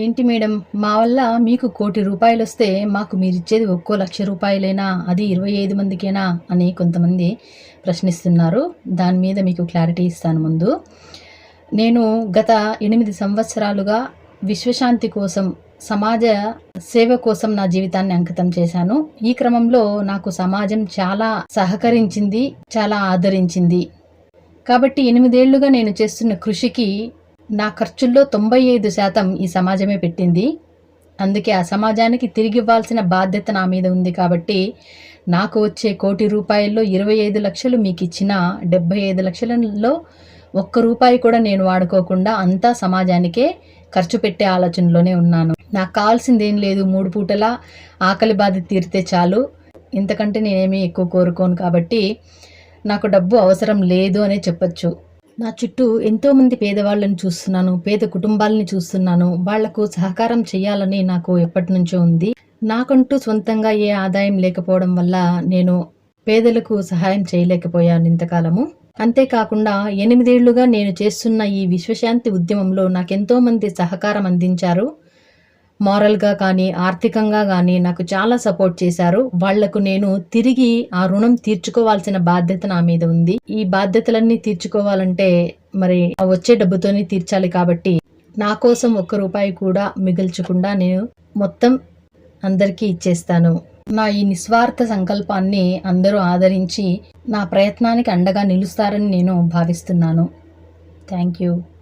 ఏంటి మేడం, మా వల్ల మీకు ₹1,00,00,000 మాకు మీరిచ్చేది ఒక్కో ₹1,00,000 అది 25 మందికేనా అని కొంతమంది ప్రశ్నిస్తున్నారు. దాని మీద మీకు క్లారిటీ ఇస్తాను ముందు. నేను గత 8 సంవత్సరాలుగా విశ్వశాంతి కోసం, సమాజ సేవ కోసం నా జీవితాన్ని అంకితం చేశాను. ఈ క్రమంలో నాకు సమాజం చాలా సహకరించింది, చాలా ఆదరించింది. కాబట్టి 8 ఏళ్లుగా నేను చేస్తున్న కృషికి నా ఖర్చుల్లో 95% ఈ సమాజమే పెట్టింది. అందుకే ఆ సమాజానికి తిరిగివ్వాల్సిన బాధ్యత నా మీద ఉంది. కాబట్టి నాకు వచ్చే ₹1,00,00,000లో 25 లక్షలు మీకిచ్చినా 75 లక్షలలో ఒక్క రూపాయి కూడా నేను వాడుకోకుండా అంతా సమాజానికే ఖర్చు పెట్టే ఆలోచనలోనే ఉన్నాను. నాకు కావాల్సిందేం లేదు. 3 పూటలా ఆకలి బాధ తీరితే చాలు. ఇంతకంటే నేనేమీ ఎక్కువ కోరుకోను. కాబట్టి నాకు డబ్బు అవసరం లేదు అనే చెప్పొచ్చు. నా చుట్టూ ఎంతోమంది పేదవాళ్ళని చూస్తున్నాను, పేద కుటుంబాలని చూస్తున్నాను. వాళ్లకు సహకారం చేయాలని నాకు ఎప్పటినుంచో ఉంది. నాకంటూ సొంతంగా ఏ ఆదాయం లేకపోవడం వల్ల నేను పేదలకు సహాయం చేయలేకపోయాను ఇంతకాలము. అంతేకాకుండా 8 ఏళ్లుగా నేను చేస్తున్న ఈ విశ్వశాంతి ఉద్యమంలో నాకెంతోమంది సహకారం అందించారు. మారల్గా కానీ, ఆర్థికంగా కానీ నాకు చాలా సపోర్ట్ చేశారు. వాళ్లకు నేను తిరిగి ఆ రుణం తీర్చుకోవాల్సిన బాధ్యత నా మీద ఉంది. ఈ బాధ్యతలన్నీ తీర్చుకోవాలంటే మరి వచ్చే డబ్బుతోనే తీర్చాలి. కాబట్టి నా కోసం ఒక్క రూపాయి కూడా మిగల్చకుండా నేను మొత్తం అందరికీ ఇచ్చేస్తాను. నా ఈ నిస్వార్థ సంకల్పాన్ని అందరూ ఆదరించి నా ప్రయత్నానికి అండగా నిలుస్తారని నేను భావిస్తున్నాను. Thank you.